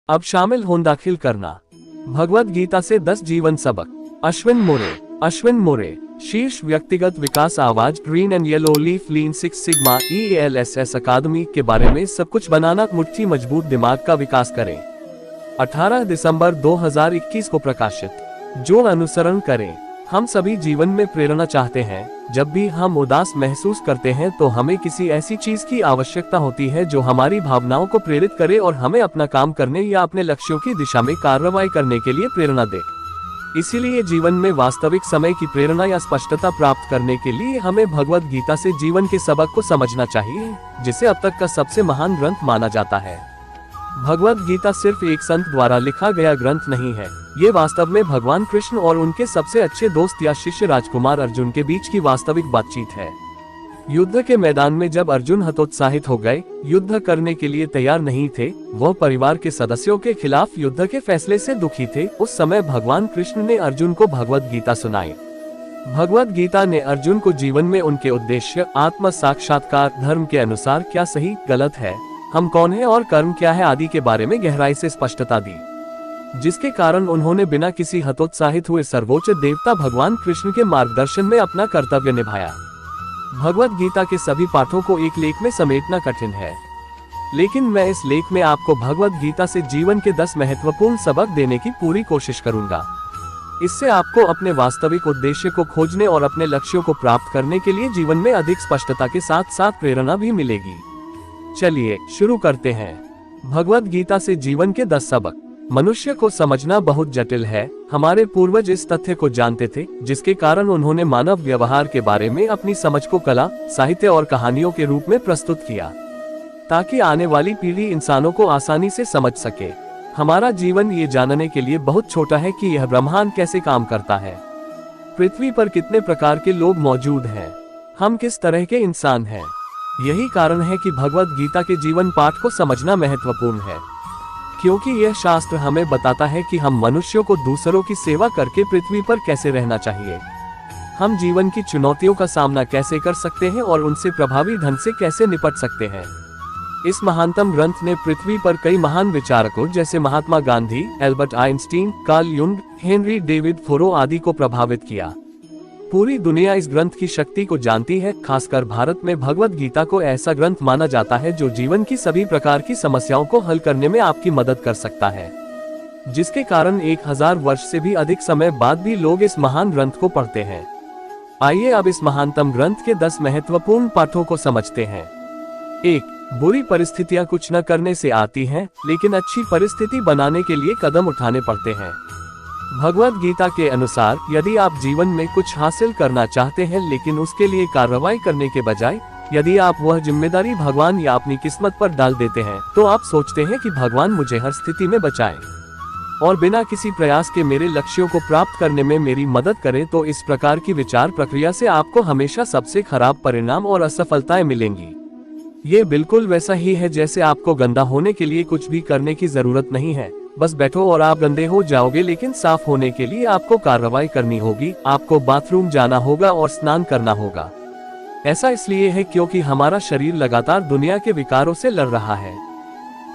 अब शामिल हों दाखिल करना। भगवद गीता से 10 जीवन सबक। अश्विन मोरे शीर्ष व्यक्तिगत विकास आवाज green and yellow leaf lean 6 sigma EALSS अकादमी के बारे में सब कुछ बनाना मुट्ठी मजबूत दिमाग का विकास करें। 18 दिसंबर 2021 को प्रकाशित। जो अनुसरण करें। हम सभी जीवन में प्रेरणा चाहते हैं। जब भी हम उदास महसूस करते हैं तो हमें किसी ऐसी चीज की आवश्यकता होती है जो हमारी भावनाओं को प्रेरित करे और हमें अपना काम करने या अपने लक्ष्यों की दिशा में कार्रवाई करने के लिए प्रेरणा दे। इसीलिए जीवन में वास्तविक समय की प्रेरणा या स्पष्टता प्राप्त करने के लिए हमें भगवद गीता से जीवन के सबक को समझना चाहिए, जिसे अब तक का सबसे महान ग्रंथ माना जाता है। भगवद गीता सिर्फ एक संत द्वारा लिखा गया ग्रंथ नहीं है। ये वास्तव में भगवान कृष्ण और उनके सबसे अच्छे दोस्त या शिष्य राजकुमार अर्जुन के बीच की वास्तविक बातचीत है। युद्ध के मैदान में जब अर्जुन हतोत्साहित हो गए, युद्ध करने के लिए तैयार नहीं थे, वह परिवार के सदस्यों के खिलाफ युद्ध के फैसले से दुखी थे, उस समय भगवान कृष्ण ने अर्जुन को भगवद गीता सुनाई। भगवद गीता ने अर्जुन को जीवन में उनके उद्देश्य, आत्म साक्षात्कार, धर्म के अनुसार क्या सही गलत है, हम कौन है और कर्म क्या है आदि के बारे में गहराई से स्पष्टता दी, जिसके कारण उन्होंने बिना किसी हतोत्साहित हुए सर्वोच्च देवता भगवान कृष्ण के मार्गदर्शन में अपना कर्तव्य निभाया। भगवद गीता के सभी पाठों को एक लेख में समेटना कठिन है, लेकिन मैं इस लेख में आपको भगवद गीता से जीवन के 10 महत्वपूर्ण सबक देने की पूरी कोशिश करूंगा। इससे आपको अपने वास्तविक उद्देश्य को खोजने और अपने लक्ष्यों को प्राप्त करने के लिए जीवन में अधिक स्पष्टता के साथ साथ प्रेरणा भी मिलेगी। चलिए शुरू करते हैं। भगवद गीता से जीवन के 10 सबक। मनुष्य को समझना बहुत जटिल है। हमारे पूर्वज इस तथ्य को जानते थे, जिसके कारण उन्होंने मानव व्यवहार के बारे में अपनी समझ को कला, साहित्य और कहानियों के रूप में प्रस्तुत किया, ताकि आने वाली पीढ़ी इंसानों को आसानी से समझ सके। हमारा जीवन ये जानने के लिए बहुत छोटा है कि यह ब्रह्मांड कैसे काम करता है, पृथ्वी पर कितने प्रकार के लोग मौजूद हैं, हम किस तरह के इंसान हैं। यही कारण है कि भगवद गीता के जीवन पाठ को समझना महत्वपूर्ण है, क्योंकि यह शास्त्र हमें बताता है कि हम मनुष्यों को दूसरों की सेवा करके पृथ्वी पर कैसे रहना चाहिए, हम जीवन की चुनौतियों का सामना कैसे कर सकते हैं और उनसे प्रभावी ढंग से कैसे निपट सकते हैं। इस महानतम ग्रंथ ने पृथ्वी पर कई महान विचारकों जैसे Mahatma Gandhi, Albert Einstein, Carl Jung, Henry David Thoreau आदि को प्रभावित किया। पूरी दुनिया इस ग्रंथ की शक्ति को जानती है। खासकर भारत में भगवद गीता को ऐसा ग्रंथ माना जाता है जो जीवन की सभी प्रकार की समस्याओं को हल करने में आपकी मदद कर सकता है, जिसके कारण 1000 वर्ष से भी अधिक समय बाद भी लोग इस महान ग्रंथ को पढ़ते हैं। आइए अब इस महानतम ग्रंथ के 10 महत्वपूर्ण पाठों को समझते हैं। 1. बुरी परिस्थितियां कुछ न करने से आती हैं, लेकिन अच्छी परिस्थिति बनाने के लिए कदम उठाने पड़ते हैं। भगवद गीता के अनुसार यदि आप जीवन में कुछ हासिल करना चाहते हैं लेकिन उसके लिए कार्रवाई करने के बजाय यदि आप वह जिम्मेदारी भगवान या अपनी किस्मत पर डाल देते हैं, तो आप सोचते हैं कि भगवान मुझे हर स्थिति में बचाए और बिना किसी प्रयास के मेरे लक्ष्यों को प्राप्त करने में मेरी मदद करे, तो इस प्रकार की विचार प्रक्रिया से आपको हमेशा सबसे खराब परिणाम और असफलताएं मिलेंगी। ये बिल्कुल वैसा ही है जैसे आपको गंदा होने के लिए कुछ भी करने की जरूरत नहीं है, बस बैठो और आप गंदे हो जाओगे। लेकिन साफ होने के लिए आपको कार्रवाई करनी होगी, आपको बाथरूम जाना होगा और स्नान करना होगा। ऐसा इसलिए है क्योंकि हमारा शरीर लगातार दुनिया के विकारों से लड़ रहा है,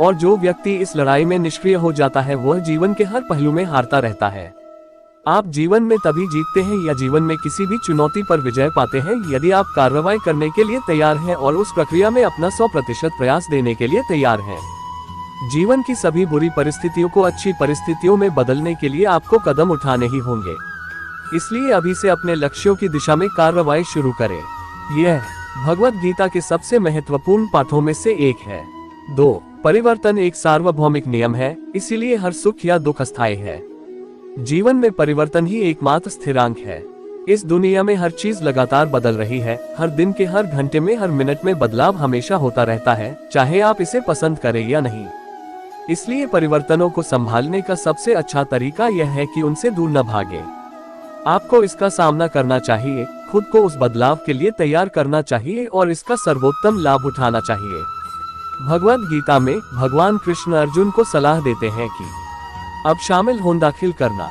और जो व्यक्ति इस लड़ाई में निष्क्रिय हो जाता है वह जीवन के हर पहलू में हारता रहता है। आप जीवन में तभी जीतते हैं या जीवन में किसी भी चुनौती पर विजय पाते हैं यदि आप कार्रवाई करने के लिए तैयार हैं और उस प्रक्रिया में अपना 100% प्रयास देने के लिए तैयार हैं। जीवन की सभी बुरी परिस्थितियों को अच्छी परिस्थितियों में बदलने के लिए आपको कदम उठाने ही होंगे। इसलिए अभी से अपने लक्ष्यों की दिशा में कार्रवाई शुरू करें। यह भगवद गीता के सबसे महत्वपूर्ण पाठों में से एक है। 2. परिवर्तन एक सार्वभौमिक नियम है, इसीलिए हर सुख या दुख अस्थायी है। जीवन में परिवर्तन ही एकमात्र स्थिरांक है। इस दुनिया में हर चीज लगातार बदल रही है। हर दिन के हर घंटे में हर मिनट में बदलाव हमेशा होता रहता है, चाहे आप इसे पसंद करें या नहीं। इसलिए परिवर्तनों को संभालने का सबसे अच्छा तरीका यह है कि उनसे दूर न भागे। आपको इसका सामना करना चाहिए, खुद को उस बदलाव के लिए तैयार करना चाहिए और इसका सर्वोत्तम लाभ उठाना चाहिए। भगवद गीता में भगवान कृष्ण अर्जुन को सलाह देते हैं कि अब शामिल हों दाखिल करना।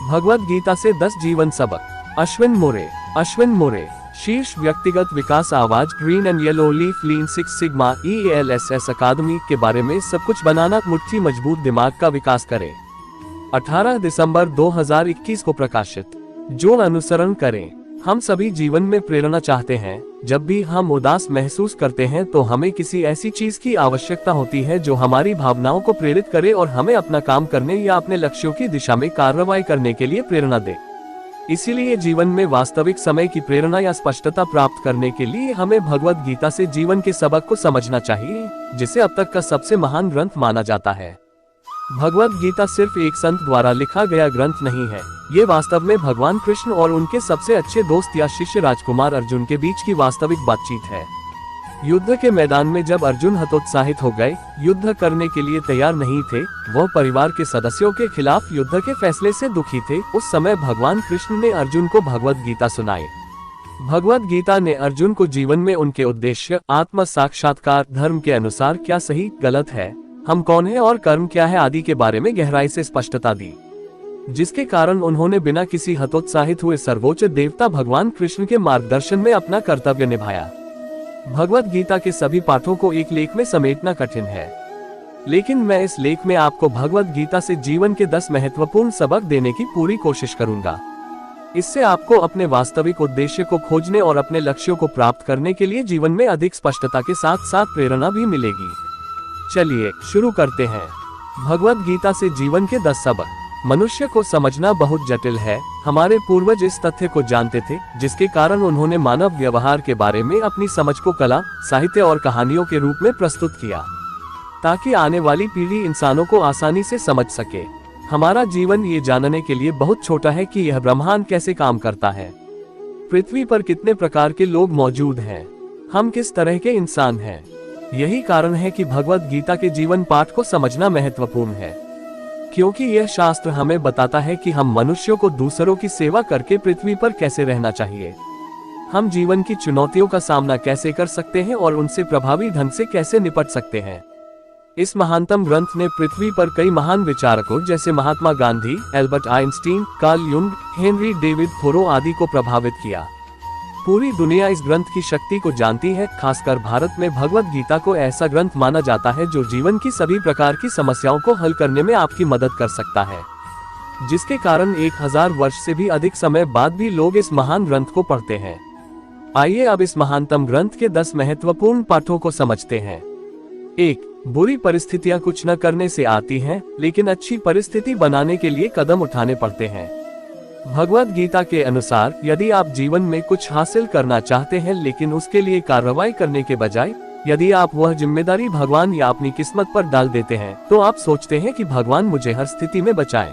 भगवद गीता से 10 जीवन सबक। अश्विन मोरे शीर्ष व्यक्तिगत विकास आवाज green and yellow leaf lean 6 sigma EALSS अकादमी के बारे में सब कुछ बनाना मुट्ठी मजबूत दिमाग का विकास करे। 18 दिसंबर 2021 को प्रकाशित। जो अनुसरण करें। हम सभी जीवन में प्रेरणा चाहते हैं। जब भी हम उदास महसूस करते हैं तो हमें किसी ऐसी चीज की आवश्यकता होती है जो हमारी भावनाओं को प्रेरित करे और हमें अपना काम करने या अपने लक्ष्यों की दिशा में कार्रवाई करने के लिए प्रेरणा दे। इसीलिए जीवन में वास्तविक समय की प्रेरणा या स्पष्टता प्राप्त करने के लिए हमें भगवद गीता से जीवन के सबक को समझना चाहिए, जिसे अब तक का सबसे महान ग्रंथ माना जाता है। भगवद गीता सिर्फ एक संत द्वारा लिखा गया ग्रंथ नहीं है, ये वास्तव में भगवान कृष्ण और उनके सबसे अच्छे दोस्त या शिष्य राजकुमार अर्जुन के बीच की वास्तविक बातचीत है। युद्ध के मैदान में जब अर्जुन हतोत्साहित हो गए, युद्ध करने के लिए तैयार नहीं थे, वह परिवार के सदस्यों के खिलाफ युद्ध के फैसले से दुखी थे, उस समय भगवान कृष्ण ने अर्जुन को भगवद गीता सुनाई। भगवद गीता ने अर्जुन को जीवन में उनके उद्देश्य, आत्म साक्षात्कार, धर्म के अनुसार क्या सही गलत है, हम कौन है और कर्म क्या है आदि के बारे में गहराई से स्पष्टता दी, जिसके कारण उन्होंने बिना किसी हतोत्साहित हुए सर्वोच्च देवता भगवान कृष्ण के मार्गदर्शन में अपना कर्तव्य निभाया। भगवद गीता के सभी पाठों को एक लेख में समेटना कठिन है, लेकिन मैं इस लेख में आपको भगवद गीता से जीवन के 10 महत्वपूर्ण सबक देने की पूरी कोशिश करूंगा। इससे आपको अपने वास्तविक उद्देश्य को खोजने और अपने लक्ष्यों को प्राप्त करने के लिए जीवन में अधिक स्पष्टता के साथ साथ प्रेरणा भी मिलेगी। चलिए शुरू करते हैं। भगवद गीता से जीवन के 10 सबक। मनुष्य को समझना बहुत जटिल है। हमारे पूर्वज इस तथ्य को जानते थे, जिसके कारण उन्होंने मानव व्यवहार के बारे में अपनी समझ को कला, साहित्य और कहानियों के रूप में प्रस्तुत किया, ताकि आने वाली पीढ़ी इंसानों को आसानी से समझ सके। हमारा जीवन ये जानने के लिए बहुत छोटा है कि यह ब्रह्मांड कैसे काम करता है, पृथ्वी पर कितने प्रकार के लोग मौजूद हैं, हम किस तरह के इंसान हैं। यही कारण है कि भगवद गीता के जीवन पाठ को समझना महत्वपूर्ण है, क्योंकि यह शास्त्र हमें बताता है कि हम मनुष्यों को दूसरों की सेवा करके पृथ्वी पर कैसे रहना चाहिए, हम जीवन की चुनौतियों का सामना कैसे कर सकते हैं और उनसे प्रभावी ढंग से कैसे निपट सकते हैं। इस महानतम ग्रंथ ने पृथ्वी पर कई महान विचारकों जैसे Mahatma Gandhi, Albert Einstein, Carl Jung, Henry David Thoreau आदि को प्रभावित किया। पूरी दुनिया इस ग्रंथ की शक्ति को जानती है। खासकर भारत में भगवद गीता को ऐसा ग्रंथ माना जाता है जो जीवन की सभी प्रकार की समस्याओं को हल करने में आपकी मदद कर सकता है, जिसके कारण 1000 वर्ष से भी अधिक समय बाद भी लोग इस महान ग्रंथ को पढ़ते हैं। आइए अब इस महानतम ग्रंथ के 10 महत्वपूर्ण पाठों को समझते हैं। 1. बुरी परिस्थितियां कुछ न करने से आती हैं, लेकिन अच्छी परिस्थिति बनाने के लिए कदम उठाने पड़ते हैं। भगवद गीता के अनुसार यदि आप जीवन में कुछ हासिल करना चाहते हैं लेकिन उसके लिए कार्रवाई करने के बजाय यदि आप वह जिम्मेदारी भगवान या अपनी किस्मत पर डाल देते हैं, तो आप सोचते हैं कि भगवान मुझे हर स्थिति में बचाए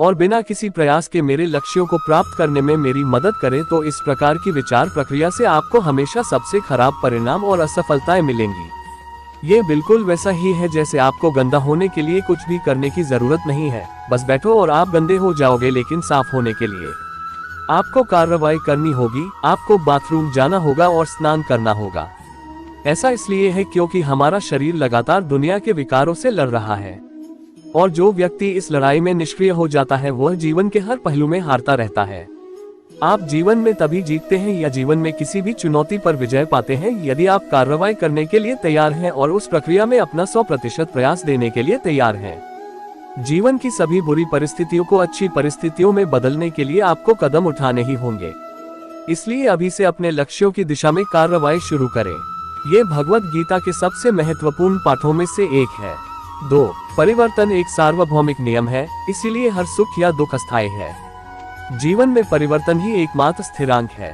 और बिना किसी प्रयास के मेरे लक्ष्यों को प्राप्त करने में मेरी मदद करे, तो इस प्रकार की विचार प्रक्रिया से आपको हमेशा सबसे खराब परिणाम और असफलताएं मिलेंगी। ये बिल्कुल वैसा ही है जैसे आपको गंदा होने के लिए कुछ भी करने की जरूरत नहीं है, बस बैठो और आप गंदे हो जाओगे। लेकिन साफ होने के लिए आपको कार्रवाई करनी होगी, आपको बाथरूम जाना होगा और स्नान करना होगा। ऐसा इसलिए है क्योंकि हमारा शरीर लगातार दुनिया के विकारों से लड़ रहा है, और जो व्यक्ति इस लड़ाई में निष्क्रिय हो जाता है वह जीवन के हर पहलू में हारता रहता है। आप जीवन में तभी जीतते हैं या जीवन में किसी भी चुनौती पर विजय पाते हैं यदि आप कार्रवाई करने के लिए तैयार हैं और उस प्रक्रिया में अपना 100% प्रयास देने के लिए तैयार हैं। जीवन की सभी बुरी परिस्थितियों को अच्छी परिस्थितियों में बदलने के लिए आपको कदम उठाने ही होंगे। इसलिए अभी से अपने लक्ष्यों की दिशा में कार्रवाई शुरू करें। ये भगवद गीता के सबसे महत्वपूर्ण पाठों में से एक है। 2. परिवर्तन एक सार्वभौमिक नियम है, इसीलिए हर सुख या दुख अस्थायी है। जीवन में परिवर्तन ही एकमात्र स्थिरांक है।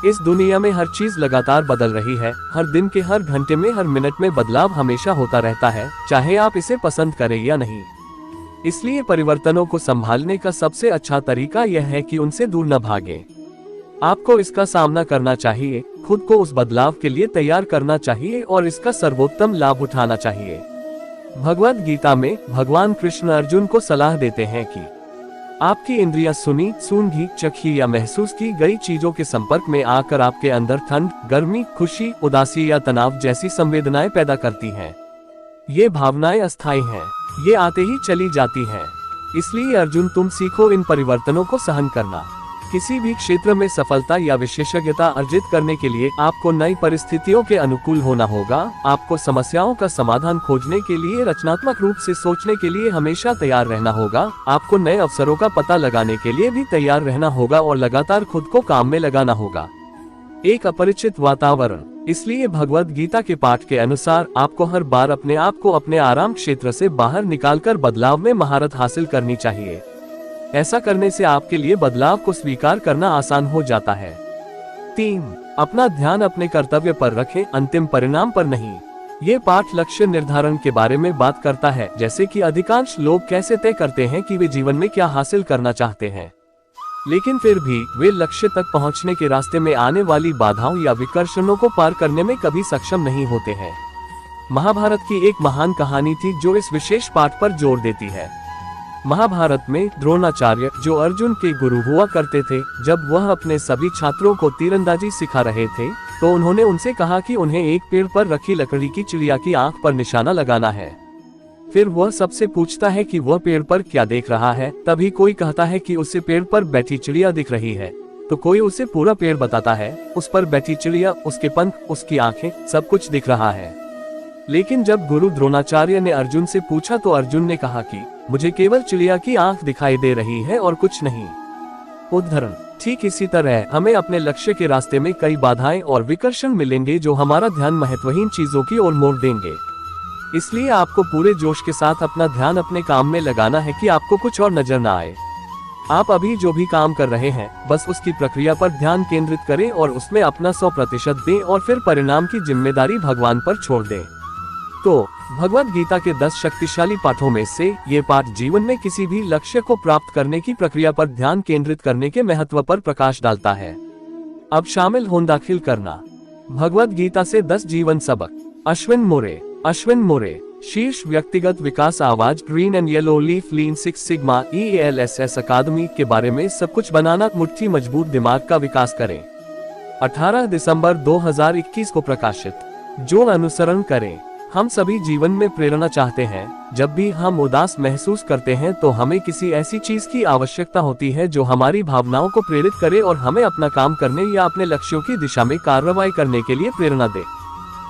इस दुनिया में हर चीज लगातार बदल रही है, हर दिन के हर घंटे में हर मिनट में बदलाव हमेशा होता रहता है, चाहे आप इसे पसंद करें या नहीं। इसलिए परिवर्तनों को संभालने का सबसे अच्छा तरीका यह है कि उनसे दूर न भागें। आपको इसका सामना करना चाहिए, खुद को उस बदलाव के लिए तैयार करना चाहिए और इसका सर्वोत्तम लाभ उठाना चाहिए। भगवद गीता में भगवान कृष्ण अर्जुन को सलाह देते हैं कि आपकी इंद्रियां सुनी, सूंघी, चखी या महसूस की गई चीजों के संपर्क में आकर आपके अंदर ठंड, गर्मी, खुशी, उदासी या तनाव जैसी संवेदनाएं पैदा करती हैं। ये भावनाएं अस्थायी हैं, ये आते ही चली जाती हैं। इसलिए अर्जुन तुम सीखो इन परिवर्तनों को सहन करना। किसी भी क्षेत्र में सफलता या विशेषज्ञता अर्जित करने के लिए आपको नई परिस्थितियों के अनुकूल होना होगा। आपको समस्याओं का समाधान खोजने के लिए रचनात्मक रूप से सोचने के लिए हमेशा तैयार रहना होगा। आपको नए अवसरों का पता लगाने के लिए भी तैयार रहना होगा और लगातार खुद को काम में लगाना होगा। एक अपरिचित वातावरण। इसलिए भगवद गीता के पाठ के अनुसार आपको हर बार अपने आप को अपने आराम क्षेत्र से बाहर निकालकर बदलाव में महारत हासिल करनी चाहिए। ऐसा करने से आपके लिए बदलाव को स्वीकार करना आसान हो जाता है। 3. अपना ध्यान अपने कर्तव्य पर रखें, अंतिम परिणाम पर नहीं। ये पाठ लक्ष्य निर्धारण के बारे में बात करता है, जैसे कि अधिकांश लोग कैसे तय करते हैं कि वे जीवन में क्या हासिल करना चाहते हैं, लेकिन फिर भी वे लक्ष्य तक पहुंचने के रास्ते में आने वाली बाधाओं या विकर्षणों को पार करने में कभी सक्षम नहीं होते हैं। महाभारत की एक महान कहानी थी जो इस विशेष पाठ पर जोर देती है। महाभारत में द्रोणाचार्य, जो अर्जुन के गुरु हुआ करते थे, जब वह अपने सभी छात्रों को तीरंदाजी सिखा रहे थे तो उन्होंने उनसे कहा कि उन्हें एक पेड़ पर रखी लकड़ी की चिड़िया की आंख पर निशाना लगाना है। फिर वह सबसे पूछता है कि वह पेड़ पर क्या देख रहा है। तभी कोई कहता है कि उसे पेड़ पर बैठी चिड़िया दिख रही है, तो कोई उसे पूरा पेड़ बताता है। उस पर बैठी चिड़िया, उसके पंख, उसकी आंखें, सब कुछ दिख रहा है। लेकिन जब गुरु द्रोणाचार्य ने अर्जुन से पूछा तो अर्जुन ने कहा कि मुझे केवल चिड़िया की आंख दिखाई दे रही है और कुछ नहीं। उदाहरण। ठीक इसी तरह हमें अपने लक्ष्य के रास्ते में कई बाधाएं और विकर्षण मिलेंगे जो हमारा ध्यान महत्वहीन चीजों की ओर मोड़ देंगे। इसलिए आपको पूरे जोश के साथ अपना ध्यान अपने काम में लगाना है कि आपको कुछ और नजर न आए। आप अभी जो भी काम कर रहे हैं, बस उसकी प्रक्रिया पर ध्यान केंद्रित करें और उसमें अपना 100% दें और फिर परिणाम की जिम्मेदारी भगवान पर छोड़ दें। तो भगवद गीता के 10 शक्तिशाली पाठों में से ये पाठ जीवन में किसी भी लक्ष्य को प्राप्त करने की प्रक्रिया पर ध्यान केंद्रित करने के महत्व पर प्रकाश डालता है। अब शामिल हों दाखिल करना। भगवद गीता से 10 जीवन सबक। अश्विन मोरे, शीर्ष व्यक्तिगत विकास आवाज, green and yellow leaf, lean six sigma, ELSS अकादमी के बारे में सब कुछ बनाना, मुट्ठी मजबूत दिमाग का विकास करें। 18 दिसंबर 2021 को प्रकाशित। जो अनुसरण करें। हम सभी जीवन में प्रेरणा चाहते हैं। जब भी हम उदास महसूस करते हैं तो हमें किसी ऐसी चीज की आवश्यकता होती है जो हमारी भावनाओं को प्रेरित करे और हमें अपना काम करने या अपने लक्ष्यों की दिशा में कार्रवाई करने के लिए प्रेरणा दे।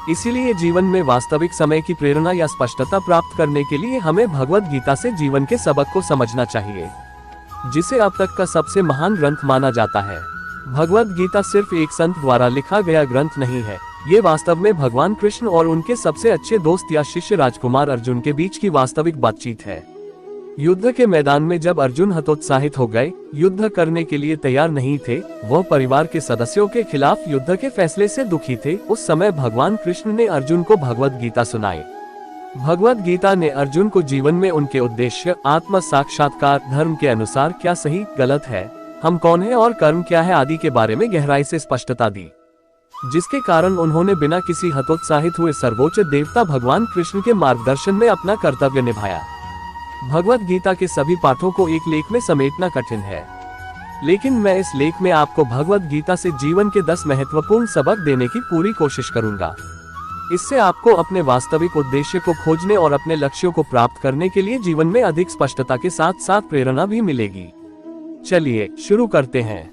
इसीलिए जीवन में वास्तविक समय की प्रेरणा या स्पष्टता प्राप्त करने के लिए हमें भगवद गीता से जीवन के सबक को समझना चाहिए, जिसे अब तक का सबसे महान ग्रंथ माना जाता है। भगवद गीता सिर्फ एक संत द्वारा लिखा गया ग्रंथ नहीं है। ये वास्तव में भगवान कृष्ण और उनके सबसे अच्छे दोस्त या शिष्य राजकुमार अर्जुन के बीच की वास्तविक बातचीत है। युद्ध के मैदान में जब अर्जुन हतोत्साहित हो गए, युद्ध करने के लिए तैयार नहीं थे, वह परिवार के सदस्यों के खिलाफ युद्ध के फैसले से दुखी थे, उस समय भगवान कृष्ण ने अर्जुन को भगवद गीता सुनाई। भगवद गीता ने अर्जुन को जीवन में उनके उद्देश्य, आत्म साक्षात्कार, धर्म के अनुसार क्या सही गलत है, हम कौन है और कर्म क्या है आदि के बारे में गहराई से स्पष्टता दी, जिसके कारण उन्होंने बिना किसी हतोत्साहित हुए सर्वोच्च देवता भगवान कृष्ण के मार्गदर्शन में अपना कर्तव्य निभाया। भगवद गीता के सभी पाठों को एक लेख में समेटना कठिन है, लेकिन मैं इस लेख में आपको भगवद गीता से जीवन के 10 महत्वपूर्ण सबक देने की पूरी कोशिश करूंगा। इससे आपको अपने वास्तविक उद्देश्य को खोजने और अपने लक्ष्यों को प्राप्त करने के लिए जीवन में अधिक स्पष्टता के साथ साथ प्रेरणा भी मिलेगी। चलिए शुरू करते हैं।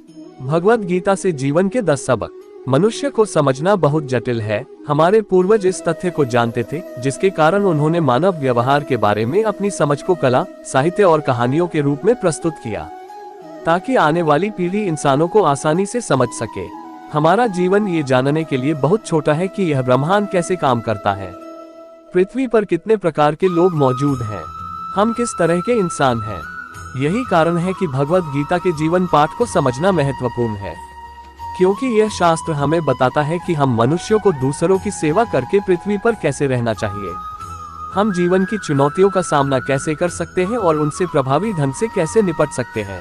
भगवद गीता से जीवन के 10 सबक। मनुष्य को समझना बहुत जटिल है। हमारे पूर्वज इस तथ्य को जानते थे, जिसके कारण उन्होंने मानव व्यवहार के बारे में अपनी समझ को कला, साहित्य और कहानियों के रूप में प्रस्तुत किया, ताकि आने वाली पीढ़ी इंसानों को आसानी से समझ सके। हमारा जीवन ये जानने के लिए बहुत छोटा है कि यह ब्रह्मांड कैसे काम करता है, पृथ्वी पर कितने प्रकार के लोग मौजूद हैं, हम किस तरह के इंसान हैं। यही कारण है कि भगवद गीता के जीवन पाठ को समझना महत्वपूर्ण है, क्योंकि यह शास्त्र हमें बताता है कि हम मनुष्यों को दूसरों की सेवा करके पृथ्वी पर कैसे रहना चाहिए, हम जीवन की चुनौतियों का सामना कैसे कर सकते हैं और उनसे प्रभावी ढंग से कैसे निपट सकते हैं।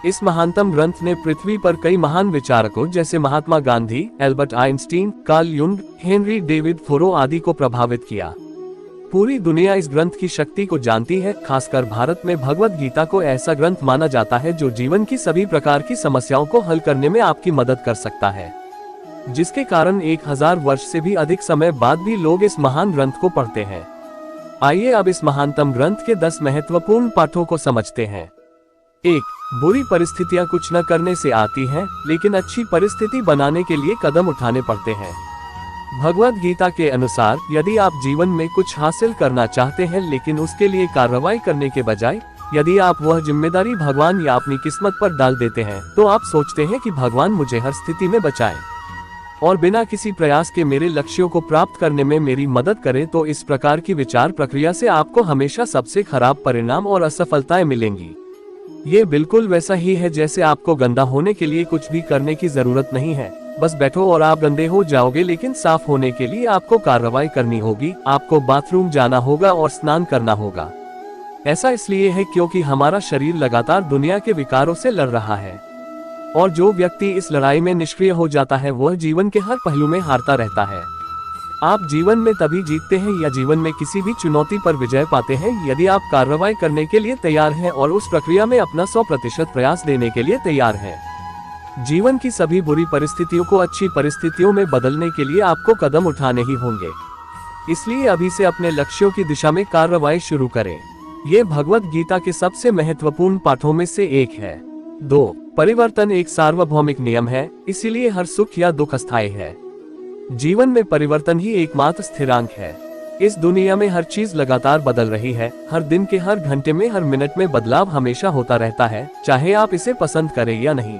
इस महानतम ग्रंथ ने पृथ्वी पर कई महान विचारकों जैसे Mahatma Gandhi, Albert Einstein, Carl Jung, Henry David Thoreau आदि को प्रभावित किया। पूरी दुनिया इस ग्रंथ की शक्ति को जानती है। खासकर भारत में भगवद गीता को ऐसा ग्रंथ माना जाता है जो जीवन की सभी प्रकार की समस्याओं को हल करने में आपकी मदद कर सकता है, जिसके कारण 1000 वर्ष से भी अधिक समय बाद भी लोग इस महान ग्रंथ को पढ़ते हैं। आइए अब इस महानतम ग्रंथ के 10 महत्वपूर्ण पाठों को समझते हैं। 1. बुरी परिस्थितियां कुछ न करने से आती हैं, लेकिन अच्छी परिस्थिति बनाने के लिए कदम उठाने पड़ते हैं। भगवद गीता के अनुसार यदि आप जीवन में कुछ हासिल करना चाहते हैं लेकिन उसके लिए कार्रवाई करने के बजाय यदि आप वह जिम्मेदारी भगवान या अपनी किस्मत पर डाल देते हैं, तो आप सोचते हैं कि भगवान मुझे हर स्थिति में बचाए और बिना किसी प्रयास के मेरे लक्ष्यों को प्राप्त करने में मेरी मदद करे, तो इस प्रकार की विचार प्रक्रिया से आपको हमेशा सबसे खराब परिणाम और असफलताएं मिलेंगी। ये बिल्कुल वैसा ही है जैसे आपको गंदा होने के लिए कुछ भी करने की जरूरत नहीं है, बस बैठो और आप गंदे हो जाओगे। लेकिन साफ होने के लिए आपको कार्रवाई करनी होगी, आपको बाथरूम जाना होगा और स्नान करना होगा। ऐसा इसलिए है क्योंकि हमारा शरीर लगातार दुनिया के विकारों से लड़ रहा है, और जो व्यक्ति इस लड़ाई में निष्क्रिय हो जाता है वह जीवन के हर पहलू में हारता रहता है। आप जीवन में तभी जीतते हैं या जीवन में किसी भी चुनौती पर विजय पाते हैं यदि आप कार्रवाई करने के लिए तैयार हैं और उस प्रक्रिया में अपना 100% प्रयास देने के लिए तैयार हैं। जीवन की सभी बुरी परिस्थितियों को अच्छी परिस्थितियों में बदलने के लिए आपको कदम उठाने ही होंगे। इसलिए अभी से अपने लक्ष्यों की दिशा में कार्रवाई शुरू करें। ये भगवद गीता के सबसे महत्वपूर्ण पाठों में से एक है। 2. परिवर्तन एक सार्वभौमिक नियम है, इसीलिए हर सुख या दुख अस्थायी है। जीवन में परिवर्तन ही एकमात्र स्थिरांक है। इस दुनिया में हर चीज लगातार बदल रही है, हर दिन के हर घंटे में हर मिनट में बदलाव हमेशा होता रहता है, चाहे आप इसे पसंद करें या नहीं।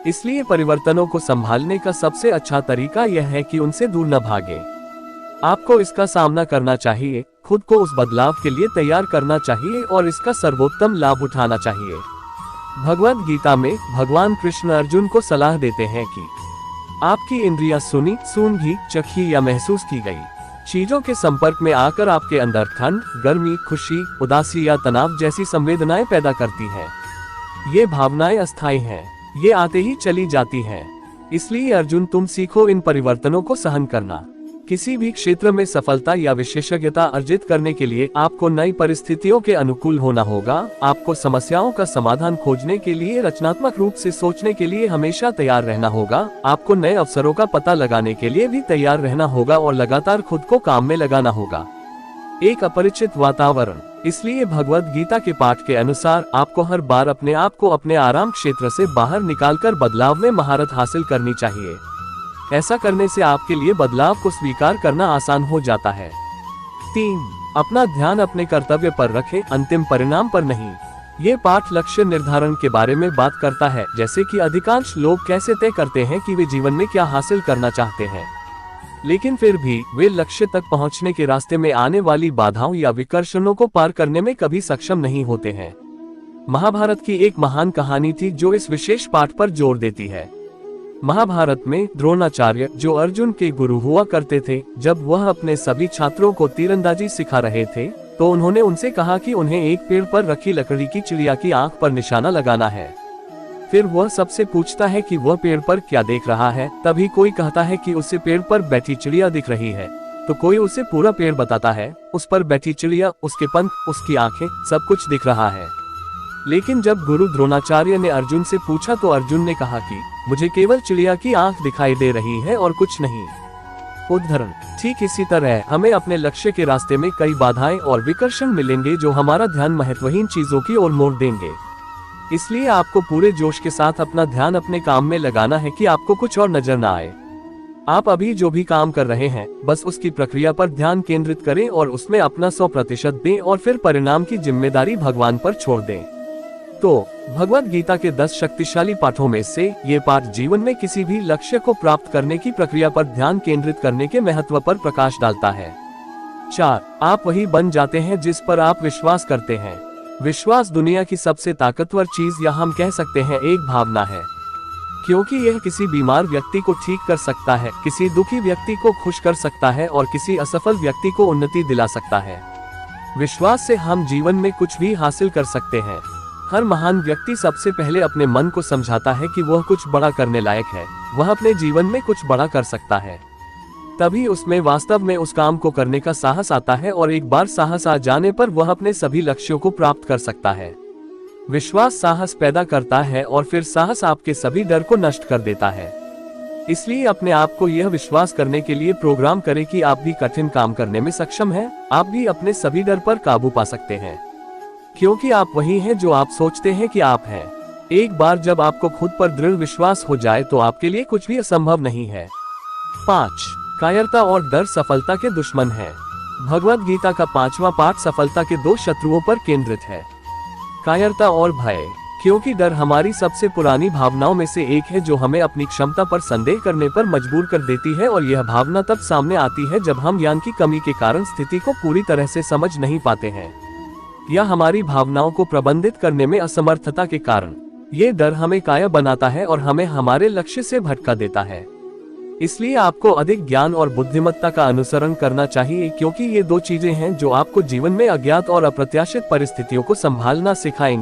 इसलिए परिवर्तनों को संभालने का सबसे अच्छा तरीका यह है कि उनसे दूर न भागें। आपको इसका सामना करना चाहिए, खुद को उस बदलाव के लिए तैयार करना चाहिए और इसका सर्वोत्तम लाभ उठाना चाहिए। भगवद गीता में भगवान कृष्ण अर्जुन को सलाह देते हैं कि आपकी इंद्रियां सुनी, सूंघी, चखी या महसूस की गई चीजों के संपर्क में आकर आपके अंदर ठंड, गर्मी, खुशी, उदासी या तनाव जैसी संवेदनाएं पैदा करती हैं। ये भावनाएं अस्थायी हैं, ये आते ही चली जाती हैं। इसलिए अर्जुन, तुम सीखो इन परिवर्तनों को सहन करना। किसी भी क्षेत्र में सफलता या विशेषज्ञता अर्जित करने के लिए आपको नई परिस्थितियों के अनुकूल होना होगा। आपको समस्याओं का समाधान खोजने के लिए रचनात्मक रूप से सोचने के लिए हमेशा तैयार रहना होगा। आपको नए अवसरों का पता लगाने के लिए भी तैयार रहना होगा और लगातार खुद को काम में लगाना होगा। एक अपरिचित वातावरण। इसलिए भगवद गीता के पाठ के अनुसार आपको हर बार अपने आप को अपने आराम क्षेत्र से बाहर निकालकर बदलाव में महारत हासिल करनी चाहिए। ऐसा करने से आपके लिए बदलाव को स्वीकार करना आसान हो जाता है। 3. अपना ध्यान अपने कर्तव्य पर रखें, अंतिम परिणाम पर नहीं। ये पाठ लक्ष्य निर्धारण के बारे में बात करता है, जैसे कि अधिकांश लोग कैसे तय करते हैं कि वे जीवन में क्या हासिल करना चाहते हैं, लेकिन फिर भी वे लक्ष्य तक पहुंचने के रास्ते में आने वाली बाधाओं या विकर्षणों को पार करने में कभी सक्षम नहीं होते हैं। महाभारत की एक महान कहानी थी जो इस विशेष पाठ पर जोर देती है। महाभारत में द्रोणाचार्य, जो अर्जुन के गुरु हुआ करते थे, जब वह अपने सभी छात्रों को तीरंदाजी सिखा रहे थे तो उन्होंने उनसे कहा कि उन्हें एक पेड़ पर रखी लकड़ी की चिड़िया की आंख पर निशाना लगाना है। फिर वह सबसे पूछता है कि वह पेड़ पर क्या देख रहा है। तभी कोई कहता है कि उसे पेड़ पर बैठी चिड़िया दिख रही है, तो कोई उसे पूरा पेड़ बताता है। उस पर बैठी चिड़िया, उसके पंख, उसकी आंखें, सब कुछ दिख रहा है। लेकिन जब गुरु द्रोणाचार्य ने अर्जुन से पूछा तो अर्जुन ने कहा कि मुझे केवल चिड़िया की आंख दिखाई दे रही है और कुछ नहीं। उदाहरण। ठीक इसी तरह हमें अपने लक्ष्य के रास्ते में कई बाधाएं और विकर्षण मिलेंगे जो हमारा ध्यान महत्वहीन चीजों की ओर मोड़ देंगे। इसलिए आपको पूरे जोश के साथ अपना ध्यान अपने काम में लगाना है कि आपको कुछ और नजर न आए। आप अभी जो भी काम कर रहे हैं बस उसकी प्रक्रिया पर ध्यान केंद्रित करें और उसमें अपना 100% दें और फिर परिणाम की जिम्मेदारी भगवान पर छोड़ दें। तो भगवद गीता के 10 शक्तिशाली पाठों में से ये पाठ जीवन में किसी भी लक्ष्य को प्राप्त करने की प्रक्रिया पर ध्यान केंद्रित करने के महत्व पर प्रकाश डालता है। 4. आप वही बन जाते हैं जिस पर आप विश्वास करते हैं। विश्वास दुनिया की सबसे ताकतवर चीज, या हम कह सकते हैं एक भावना है, क्योंकि यह किसी बीमार व्यक्ति को ठीक कर सकता है, किसी दुखी व्यक्ति को खुश कर सकता है और किसी असफल व्यक्ति को उन्नति दिला सकता है। विश्वास से हम जीवन में कुछ भी हासिल कर सकते हैं। हर महान व्यक्ति सबसे पहले अपने मन को समझाता है कि वह कुछ बड़ा करने लायक है, वह अपने जीवन में कुछ बड़ा कर सकता है। तभी उसमें वास्तव में उस काम को करने का साहस आता है और एक बार साहस आ जाने पर वह अपने सभी लक्ष्यों को प्राप्त कर सकता है। विश्वास साहस पैदा करता है और फिर साहस आपके सभी डर को नष्ट कर देता है। इसलिए अपने आप को यह विश्वास करने के लिए प्रोग्राम करें कि आप भी कठिन काम करने में सक्षम हैं, आप भी अपने सभी डर पर काबू पा सकते हैं, क्योंकि आप वही हैं जो आप सोचते हैं कि आप हैं। एक बार जब आपको खुद पर दृढ़ विश्वास हो जाए तो आपके लिए कुछ भी असंभव नहीं है। 5. कायरता और डर सफलता के दुश्मन है। भगवद गीता का 5वां पाठ सफलता के 2 शत्रुओं पर केंद्रित है, कायरता और भय। क्योंकि डर हमारी सबसे पुरानी भावनाओं में से एक है जो हमें अपनी क्षमता पर संदेह करने पर मजबूर कर देती है, और यह भावना तब सामने आती है जब हम ज्ञान की कमी के कारण स्थिति को पूरी तरह से समझ नहीं पाते हैं, या हमारी भावनाओं को प्रबंधित करने में असमर्थता के कारण। ये डर हमें कायर बनाता है और हमें हमारे लक्ष्य से भटका देता है। इसलिए आपको अधिक ज्ञान और बुद्धिमत्ता का अनुसरण करना चाहिए, क्योंकि ये 2 चीजें हैं जो आपको जीवन में अज्ञात और अप्रत्याशित परिस्थितियों को संभालना सिखाएंगी।